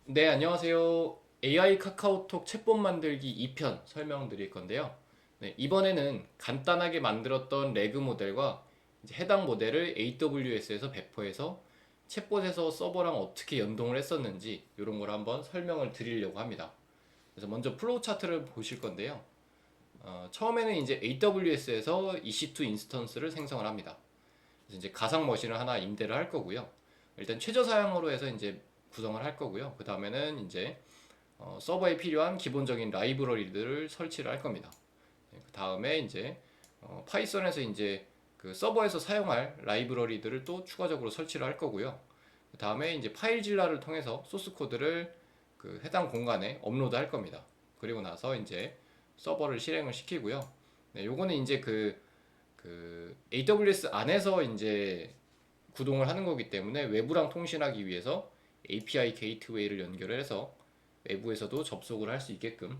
네, 안녕하세요. AI 카카오톡 챗봇 만들기 2편 설명드릴 건데요. 네, 이번에는 간단하게 만들었던 레그 모델과 이제 해당 모델을 AWS에서 배포해서 챗봇에서 서버랑 어떻게 연동을 했었는지 이런 걸 한번 설명을 드리려고 합니다. 그래서 먼저 플로우 차트를 보실 건데요. 처음에는 이제 AWS에서 EC2 인스턴스를 생성을 합니다. 그래서 이제 가상 머신을 하나 임대를 할 거고요. 일단 최저 사양으로 해서 이제 구성을 할 거고요. 그 다음에는 이제 서버에 필요한 기본적인 라이브러리들을 설치를 할 겁니다. 그 다음에 이제 파이썬에서 이제 그 서버에서 사용할 라이브러리들을 또 추가적으로 설치를 할 거고요. 그 다음에 이제 파일질러를 통해서 소스 코드를 그 해당 공간에 업로드 할 겁니다. 그리고 나서 이제 서버를 실행을 시키고요. 네, 요거는 이제 그 AWS 안에서 이제 구동을 하는 거기 때문에 외부랑 통신하기 위해서 API 게이트웨이를 연결을 해서 외부에서도 접속을 할 수 있게끔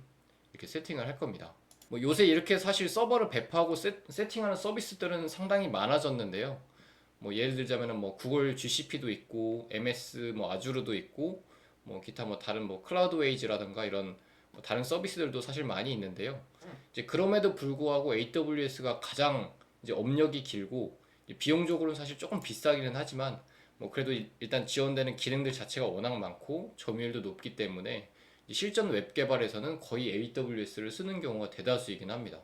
이렇게 세팅을 할 겁니다. 뭐 요새 이렇게 사실 서버를 배포하고 세팅하는 서비스들은 상당히 많아졌는데요. 뭐 예를 들자면은 뭐 구글 GCP도 있고 MS 뭐 아주르도 있고 뭐 기타 뭐 다른 뭐 클라우드웨이즈라든가 이런 뭐 다른 서비스들도 사실 많이 있는데요. 이제 그럼에도 불구하고 AWS가 가장 이제 업력이 길고 비용적으로는 사실 조금 비싸기는 하지만 뭐 그래도 일단 지원되는 기능들 자체가 워낙 많고 점유율도 높기 때문에 실전 웹 개발에서는 거의 AWS를 쓰는 경우가 대다수이긴 합니다.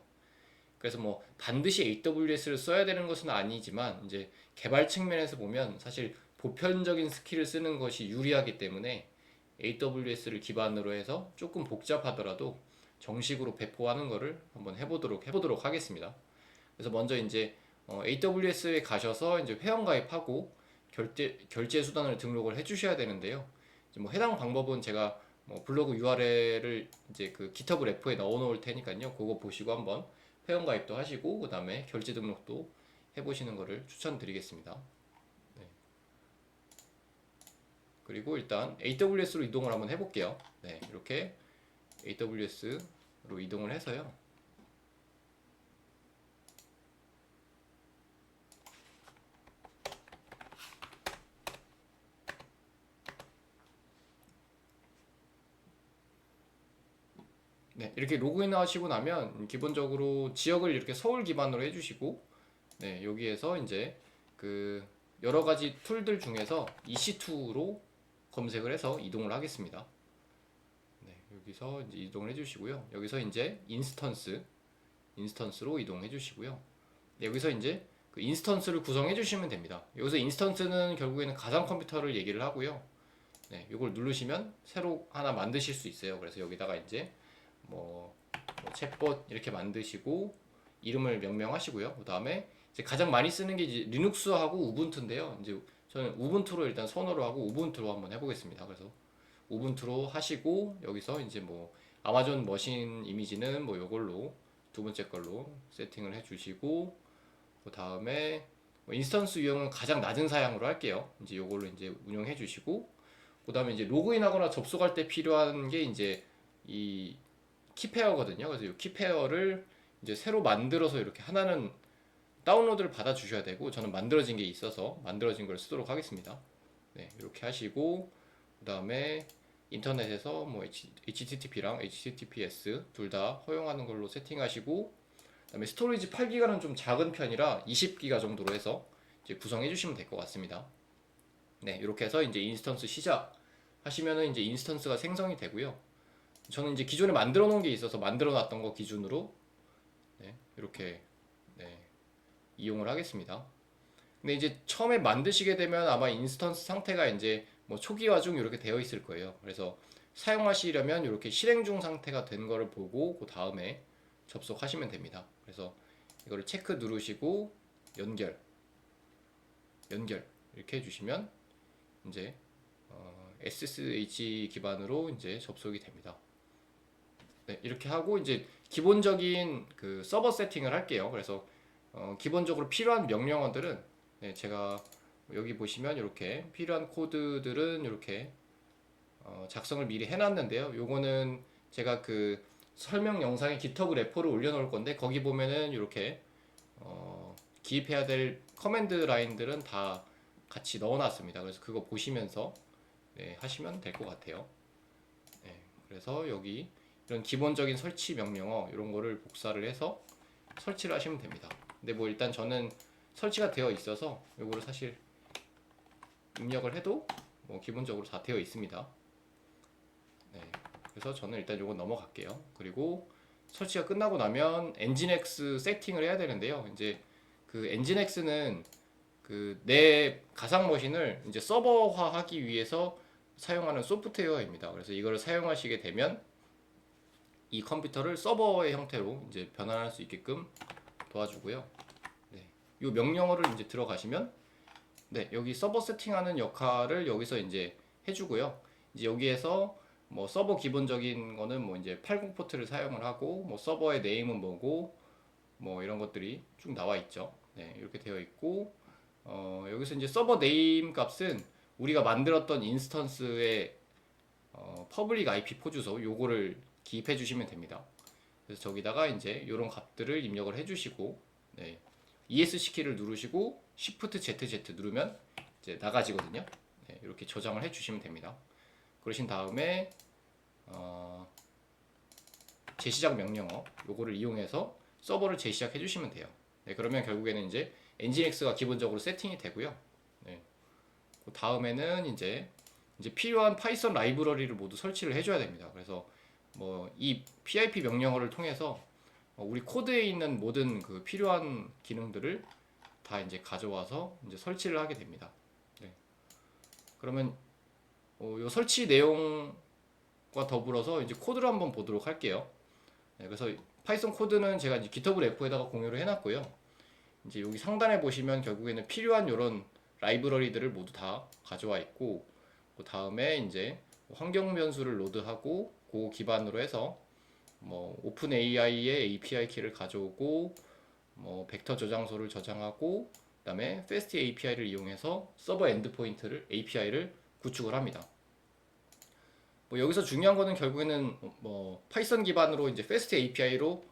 그래서 뭐 반드시 AWS를 써야 되는 것은 아니지만 이제 개발 측면에서 보면 사실 보편적인 스킬을 쓰는 것이 유리하기 때문에 AWS를 기반으로 해서 조금 복잡하더라도 정식으로 배포하는 것을 한번 해보도록 하겠습니다. 그래서 먼저 이제 AWS에 가셔서 이제 회원 가입하고 결제 수단을 등록을 해주셔야 되는데요. 이제 뭐 해당 방법은 제가 뭐 블로그 URL을 이제 그 GitHub 레포에 넣어놓을 테니까요. 그거 보시고 한번 회원 가입도 하시고 그 다음에 결제 등록도 해보시는 것을 추천드리겠습니다. 네. 그리고 일단 AWS로 이동을 한번 해볼게요. 네, 이렇게 AWS로 이동을 해서요. 네, 이렇게 로그인 하시고 나면 기본적으로 지역을 이렇게 서울 기반으로 해주시고, 네, 여기에서 이제 그 여러 가지 툴들 중에서 EC2로 검색을 해서 이동을 하겠습니다. 네, 여기서 이제 이동을 해주시고요. 여기서 이제 인스턴스로 이동해 주시고요. 네, 여기서 이제 그 인스턴스를 구성해 주시면 됩니다. 여기서 인스턴스는 결국에는 가상 컴퓨터를 얘기를 하고요. 네, 이걸 누르시면 새로 하나 만드실 수 있어요. 그래서 여기다가 이제 뭐 챗봇 이렇게 만드시고 이름을 명명하시고요. 그 다음에 이제 가장 많이 쓰는 게 이제 리눅스하고 우분투인데요. 이제 저는 우분투로 일단 선호를 하고 우분투로 한번 해보겠습니다. 그래서 우분투로 하시고 여기서 이제 뭐 아마존 머신 이미지는 뭐 요걸로 두 번째 걸로 세팅을 해주시고 그 다음에 뭐 인스턴스 유형은 가장 낮은 사양으로 할게요. 이제 요걸로 이제 운영해 주시고 그 다음에 이제 로그인하거나 접속할 때 필요한 게 이제 이 키페어거든요. 그래서 이 키페어를 이제 새로 만들어서 이렇게 하나는 다운로드를 받아 주셔야 되고 저는 만들어진 게 있어서 만들어진 걸 쓰도록 하겠습니다. 네, 이렇게 하시고 그 다음에 인터넷에서 뭐 HTTP랑 HTTPS 둘 다 허용하는 걸로 세팅하시고 그다음에 스토리지 8기가는 좀 작은 편이라 20기가 정도로 해서 이제 구성해 주시면 될 것 같습니다. 네, 이렇게 해서 이제 인스턴스 시작 하시면은 이제 인스턴스가 생성이 되고요. 저는 이제 기존에 만들어 놓은 게 있어서 만들어 놨던 거 기준으로 네, 이렇게 네, 이용을 하겠습니다. 근데 이제 처음에 만드시게 되면 아마 인스턴스 상태가 이제 뭐 초기화 중 이렇게 되어 있을 거예요. 그래서 사용하시려면 이렇게 실행 중 상태가 된 거를 보고 그 다음에 접속하시면 됩니다. 그래서 이거를 체크 누르시고 연결, 연결 이렇게 해주시면 이제 SSH 기반으로 이제 접속이 됩니다. 네, 이렇게 하고 이제 기본적인 그 서버 세팅을 할게요. 그래서 기본적으로 필요한 명령어들은 네, 제가 여기 보시면 이렇게 필요한 코드들은 이렇게 작성을 미리 해놨는데요. 요거는 제가 그 설명 영상에 GitHub 레포를 올려놓을 건데 거기 보면은 이렇게 기입해야 될 커맨드 라인들은 다 같이 넣어놨습니다. 그래서 그거 보시면서 네, 하시면 될 것 같아요. 그래서 여기 이런 기본적인 설치 명령어 이런 거를 복사를 해서 설치를 하시면 됩니다. 근데 뭐 일단 저는 설치가 되어 있어서 요거를 사실 입력을 해도 뭐 기본적으로 다 되어 있습니다. 네, 그래서 저는 일단 요거 넘어갈게요. 그리고 설치가 끝나고 나면 엔진X 세팅을 해야 되는데요. 이제 그 엔진X는 그 내 가상 머신을 이제 서버화하기 위해서 사용하는 소프트웨어입니다. 그래서 이거를 사용하시게 되면 이 컴퓨터를 서버의 형태로 이제 변환할 수 있게끔 도와주고요. 네, 이 명령어를 이제 들어가시면 네, 여기 서버 세팅하는 역할을 여기서 이제 해주고요. 이제 여기에서 뭐 서버 기본적인 거는 뭐 이제 80 포트를 사용을 하고 뭐 서버의 네임은 뭐고 뭐 이런 것들이 쭉 나와 있죠. 네, 이렇게 되어 있고 여기서 이제 서버 네임 값은 우리가 만들었던 인스턴스의 퍼블릭 IP 포주소 요거를 기입해 주시면 됩니다. 그래서 저기다가 이제 이런 값들을 입력을 해주시고 네, ESC 키를 누르시고 Shift ZZ 누르면 이제 나가지거든요. 네, 이렇게 저장을 해주시면 됩니다. 그러신 다음에 재시작 명령어 요거를 이용해서 서버를 재시작해 주시면 돼요. 네, 그러면 결국에는 이제 엔진X가 기본적으로 세팅이 되고요. 네, 그 다음에는 이제 필요한 파이썬 라이브러리를 모두 설치를 해줘야 됩니다. 그래서 뭐 이 pip 명령어를 통해서 우리 코드에 있는 모든 그 필요한 기능들을 다 이제 가져와서 이제 설치를 하게 됩니다. 네. 그러면 요 설치 내용과 더불어서 이제 코드를 한번 보도록 할게요. 네, 그래서 파이썬 코드는 제가 이제 GitHub 레포에다가 공유를 해놨고요. 이제 여기 상단에 보시면 결국에는 필요한 이런 라이브러리들을 모두 다 가져와 있고, 그 다음에 이제 환경 변수를 로드하고 그 기반으로 해서 뭐 오픈 AI의 API 키를 가져오고 뭐 벡터 저장소를 저장하고 그다음에 fast API를 이용해서 서버 엔드포인트를 API를 구축을 합니다. 뭐 여기서 중요한 거는 결국에는 뭐 파이썬 기반으로 이제 fast API로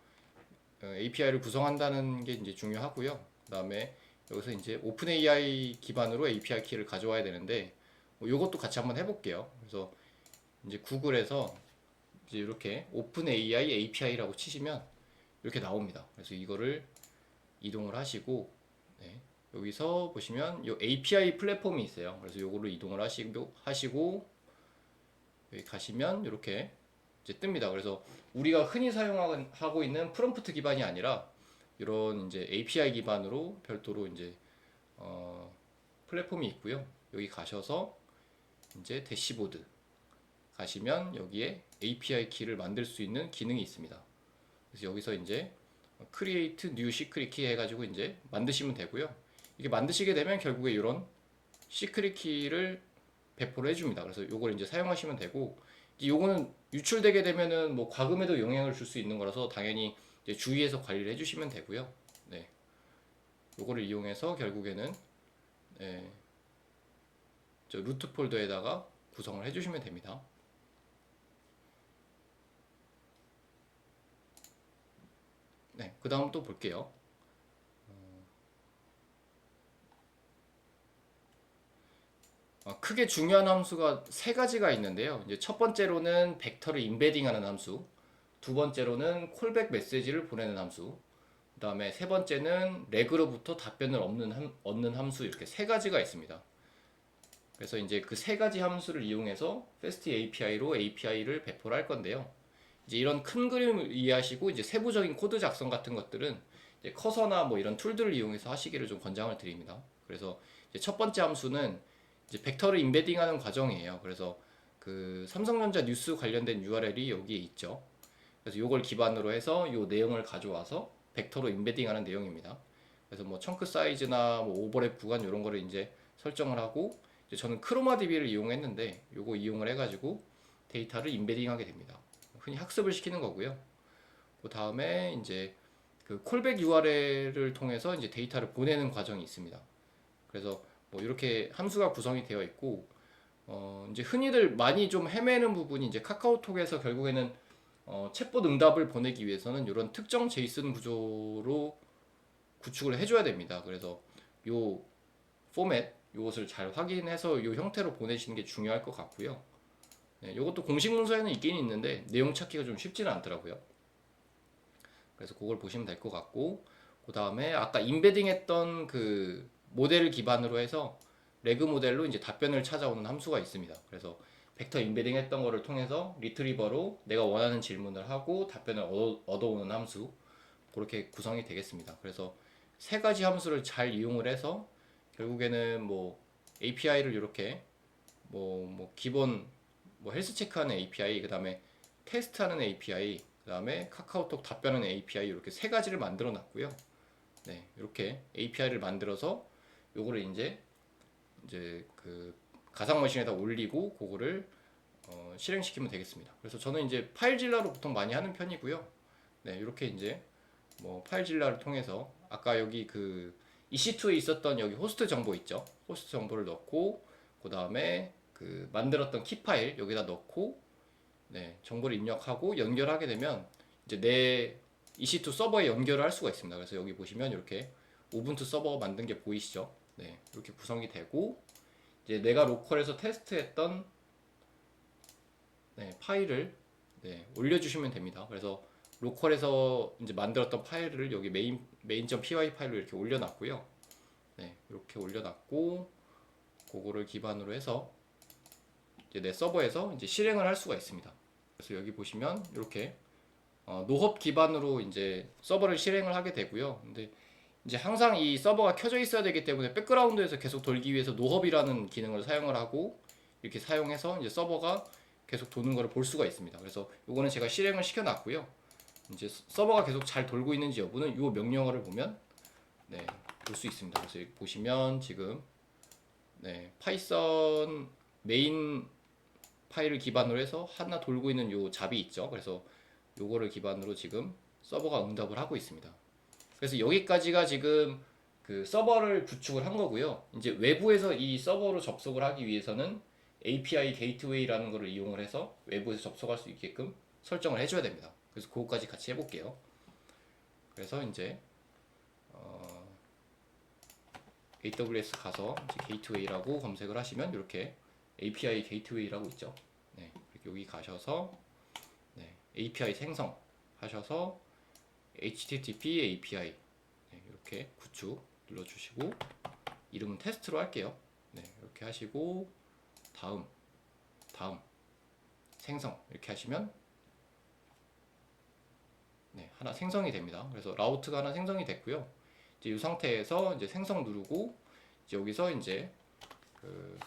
API를 구성한다는 게 이제 중요하고요. 그다음에 여기서 이제 오픈 AI 기반으로 API 키를 가져와야 되는데 뭐 이것도 같이 한번 해볼게요. 그래서 이제 구글에서 이제 이렇게 오픈 AI API라고 치시면 이렇게 나옵니다. 그래서 이거를 이동을 하시고 네, 여기서 보시면 이 API 플랫폼이 있어요. 그래서 요거를 이동을 하시고 여기 가시면 이렇게 이제 뜹니다. 그래서 우리가 흔히 사용하고 있는 프롬프트 기반이 아니라 이런 이제 API 기반으로 별도로 이제 플랫폼이 있고요. 여기 가셔서 이제 대시보드 가시면 여기에 API 키를 만들 수 있는 기능이 있습니다. 그래서 여기서 이제 create new secret key 해가지고 이제 만드시면 되고요. 이게 만드시게 되면 결국에 이런 secret key를 배포를 해줍니다. 그래서 요걸 이제 사용하시면 되고, 요거는 유출되게 되면은 뭐 과금에도 영향을 줄 수 있는 거라서 당연히 이제 주의해서 관리를 해주시면 되고요. 네, 요거를 이용해서 결국에는 네, 저 루트 폴더에다가 구성을 해주시면 됩니다. 네, 그 다음 또 볼게요. 크게 중요한 함수가 세 가지가 있는데요. 이제 첫 번째로는 벡터를 임베딩하는 함수, 두 번째로는 콜백 메시지를 보내는 함수, 그 다음에 세 번째는 렉으로부터 답변을 얻는 함수 이렇게 세 가지가 있습니다. 그래서 이제 그 세 가지 함수를 이용해서 fast API로 API를 배포를 할 건데요. 이제 이런 큰 그림을 이해하시고 이제 세부적인 코드 작성 같은 것들은 이제 커서나 뭐 이런 툴들을 이용해서 하시기를 좀 권장을 드립니다. 그래서 이제 첫 번째 함수는 이제 벡터를 임베딩하는 과정이에요. 그래서 그 삼성전자 뉴스 관련된 URL이 여기에 있죠. 그래서 이걸 기반으로 해서 이 내용을 가져와서 벡터로 임베딩하는 내용입니다. 그래서 뭐 청크 사이즈나 뭐 오버랩 구간 이런 거를 이제 설정을 하고 이제 저는 크로마DB를 이용했는데 요거 이용을 해가지고 데이터를 임베딩하게 됩니다. 흔히 학습을 시키는 거고요. 그 다음에 이제 그 콜백 URL을 통해서 이제 데이터를 보내는 과정이 있습니다. 그래서 뭐 이렇게 함수가 구성이 되어 있고 이제 흔히들 많이 좀 헤매는 부분이 이제 카카오톡에서 결국에는 챗봇 응답을 보내기 위해서는 이런 특정 제이슨 구조로 구축을 해줘야 됩니다. 그래서 요 포맷 요것을 잘 확인해서 요 형태로 보내시는 게 중요할 것 같고요. 네, 이것도 공식 문서에는 있긴 있는데 내용 찾기가 좀 쉽지는 않더라고요. 그래서 그걸 보시면 될 것 같고, 그 다음에 아까 임베딩했던 그 모델을 기반으로 해서 레그 모델로 이제 답변을 찾아오는 함수가 있습니다. 그래서 벡터 임베딩 했던 거를 통해서 리트리버로 내가 원하는 질문을 하고 답변을 얻어오는 함수, 그렇게 구성이 되겠습니다. 그래서 세 가지 함수를 잘 이용을 해서 결국에는 뭐 API를 이렇게 뭐 기본 뭐 헬스 체크하는 API, 그 다음에 테스트하는 API, 그 다음에 카카오톡 답변하는 API, 이렇게 세 가지를 만들어 놨고요. 네, 이렇게 API를 만들어서 요거를 이제 그 가상 머신에다 올리고 그거를 실행시키면 되겠습니다. 그래서 저는 이제 파일질러로 보통 많이 하는 편이고요. 네, 이렇게 이제 뭐 파일질러를 통해서 아까 여기 그 EC2에 있었던 여기 호스트 정보 있죠. 호스트 정보를 넣고 그 다음에 그 만들었던 키 파일 여기다 넣고, 네, 정보를 입력하고 연결하게 되면 이제 내 EC2 서버에 연결을 할 수가 있습니다. 그래서 여기 보시면 이렇게 우분투 서버 만든 게 보이시죠? 네, 이렇게 구성이 되고 이제 내가 로컬에서 테스트했던, 네, 파일을, 네, 올려주시면 됩니다. 그래서 로컬에서 이제 만들었던 파일을 여기 main.py 파일로 이렇게 올려놨고요. 네, 이렇게 올려놨고 그거를 기반으로 해서 이제 내 서버에서 이제 실행을 할 수가 있습니다. 그래서 여기 보시면 이렇게 노헙 기반으로 이제 서버를 실행을 하게 되고요. 근데 이제 항상 이 서버가 켜져 있어야 되기 때문에 백그라운드에서 계속 돌기 위해서 노헙이라는 기능을 사용을 하고 이렇게 사용해서 이제 서버가 계속 도는 것을 볼 수가 있습니다. 그래서 요거는 제가 실행을 시켜놨고요. 이제 서버가 계속 잘 돌고 있는지 여부는 요 명령어를 보면, 네, 볼 수 있습니다. 그래서 여기 보시면 지금, 네, 파이썬 메인 파일을 기반으로 해서 하나 돌고 있는 요 잡이 있죠. 그래서 요거를 기반으로 지금 서버가 응답을 하고 있습니다. 그래서 여기까지가 지금 그 서버를 구축을 한 거고요. 이제 외부에서 이 서버로 접속을 하기 위해서는 API 게이트웨이라는 것을 이용을 해서 외부에서 접속할 수 있게끔 설정을 해줘야 됩니다. 그래서 그거까지 같이 해볼게요. 그래서 이제 AWS 가서 이제 게이트웨이라고 검색을 하시면 이렇게 API 게이트웨이라고 있죠. 네, 이렇게 여기 가셔서, 네, API 생성 하셔서 HTTP API, 네, 이렇게 구축 눌러주시고 이름은 테스트로 할게요. 네, 이렇게 하시고 다음 생성 이렇게 하시면, 네, 하나 생성이 됩니다. 그래서 라우트가 하나 생성이 됐고요. 이제 이 상태에서 이제 생성 누르고 이제 여기서 이제 그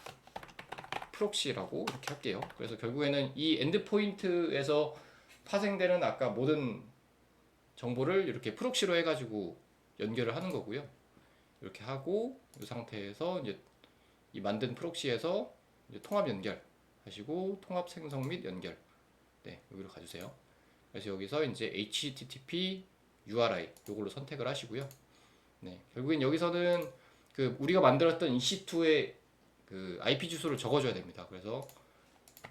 프록시라고 이렇게 할게요. 그래서 결국에는 이 엔드포인트에서 파생되는 아까 모든 정보를 이렇게 프록시로 해가지고 연결을 하는 거고요. 이렇게 하고 이 상태에서 이제 이 만든 프록시에서 이제 통합 연결 하시고 통합 생성 및 연결, 네, 여기로 가주세요. 그래서 여기서 이제 HTTP URI 요걸로 선택을 하시고요. 네, 결국엔 여기서는 그 우리가 만들었던 EC2의 그 IP 주소를 적어줘야 됩니다. 그래서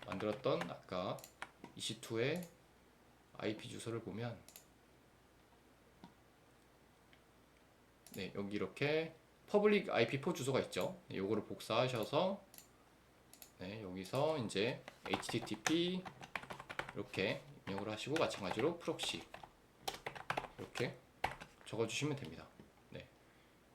만들었던 아까 EC2의 IP 주소를 보면, 네, 여기 이렇게 퍼블릭 IP4 주소가 있죠. 네, 요거를 복사하셔서, 네, 여기서 이제 HTTP 이렇게 입력을 하시고 마찬가지로 프록시 이렇게 적어주시면 됩니다. 네,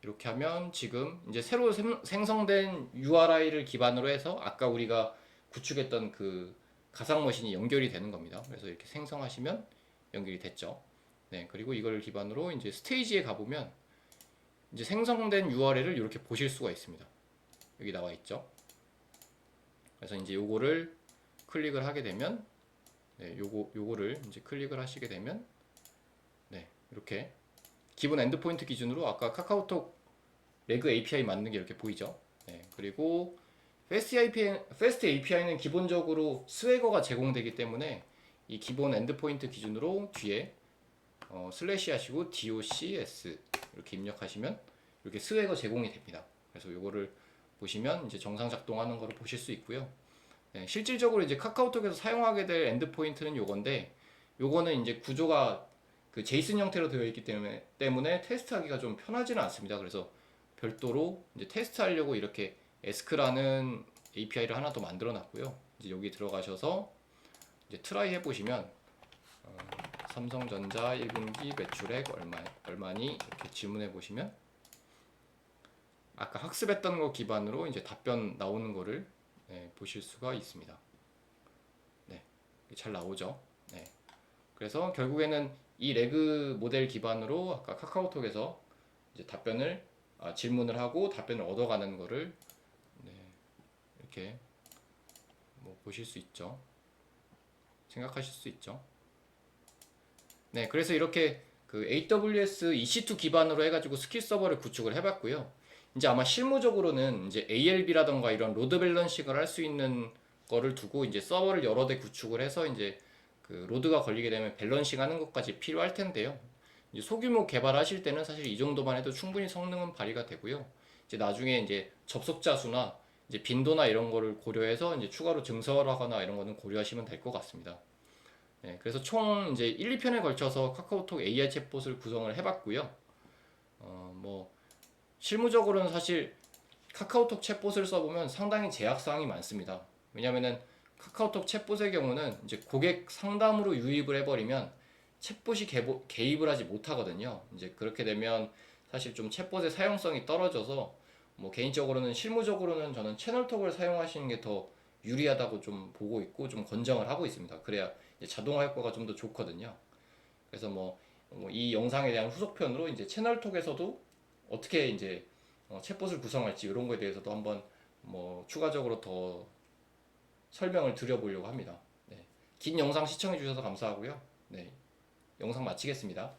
이렇게 하면 지금 이제 새로 생성된 URI를 기반으로 해서 아까 우리가 구축했던 그 가상 머신이 연결이 되는 겁니다. 그래서 이렇게 생성하시면 연결이 됐죠. 네, 그리고 이걸 기반으로 이제 스테이지에 가보면 이제 생성된 URL을 이렇게 보실 수가 있습니다. 여기 나와 있죠. 그래서 이제 요거를 클릭을 하게 되면, 네, 요거를 이제 클릭을 하시게 되면, 네, 이렇게 기본 엔드포인트 기준으로 아까 카카오톡 레그 API 만든 게 이렇게 보이죠. 네, 그리고 패스트 API는 기본적으로 스웨거가 제공되기 때문에 이 기본 엔드포인트 기준으로 뒤에 슬래시 하시고 docs 이렇게 입력하시면 이렇게 스웨거 제공이 됩니다. 그래서 요거를 보시면 이제 정상 작동하는 거를 보실 수 있고요. 네, 실질적으로 이제 카카오톡에서 사용하게 될 엔드포인트는 요건데, 요거는 이제 구조가 그 제이슨 형태로 되어 있기 때문에 테스트하기가 좀 편하지는 않습니다. 그래서 별도로 이제 테스트하려고 이렇게 에스크라는 API를 하나 더 만들어 놨고요. 이제 여기 들어가셔서 이제 트라이 해보시면 삼성전자 1분기 매출액 얼마니 이렇게 질문해 보시면 아까 학습했던 거 기반으로 이제 답변 나오는 거를 보실 수가 있습니다. 네, 잘 나오죠. 네, 그래서 결국에는 이 레그 모델 기반으로 아까 카카오톡에서 이제 질문을 하고 답변을 얻어가는 거를 이렇게 뭐 보실 수 있죠. 생각하실 수 있죠. 네, 그래서 이렇게 그 AWS EC2 기반으로 해가지고 스킬 서버를 구축을 해봤고요. 이제 아마 실무적으로는 이제 ALB라던가 이런 로드 밸런싱을 할 수 있는 거를 두고 이제 서버를 여러 대 구축을 해서 이제 그 로드가 걸리게 되면 밸런싱 하는 것까지 필요할 텐데요. 이제 소규모 개발하실 때는 사실 이 정도만 해도 충분히 성능은 발휘가 되고요. 이제 나중에 이제 접속자 수나 이제 빈도나 이런 거를 고려해서 이제 추가로 증설하거나 이런 거는 고려하시면 될 것 같습니다. 네, 그래서 총 이제 1, 2편에 걸쳐서 카카오톡 AI 챗봇을 구성을 해봤고요. 뭐 실무적으로는 사실 카카오톡 챗봇을 써보면 상당히 제약사항이 많습니다. 왜냐면은 카카오톡 챗봇의 경우는 이제 고객 상담으로 유입을 해버리면 챗봇이 개입을 하지 못하거든요. 이제 그렇게 되면 사실 좀 챗봇의 사용성이 떨어져서 뭐 개인적으로는 실무적으로는 저는 채널톡을 사용하시는 게 더 유리하다고 좀 보고 있고 좀 권장을 하고 있습니다. 그래야 이제 자동화 효과가 좀 더 좋거든요. 그래서 뭐 이 영상에 대한 후속편으로 이제 채널톡에서도 어떻게 이제 챗봇을 구성할지 이런 거에 대해서도 한번 뭐 추가적으로 더 설명을 드려보려고 합니다. 네. 긴 영상 시청해 주셔서 감사하고요. 네. 영상 마치겠습니다.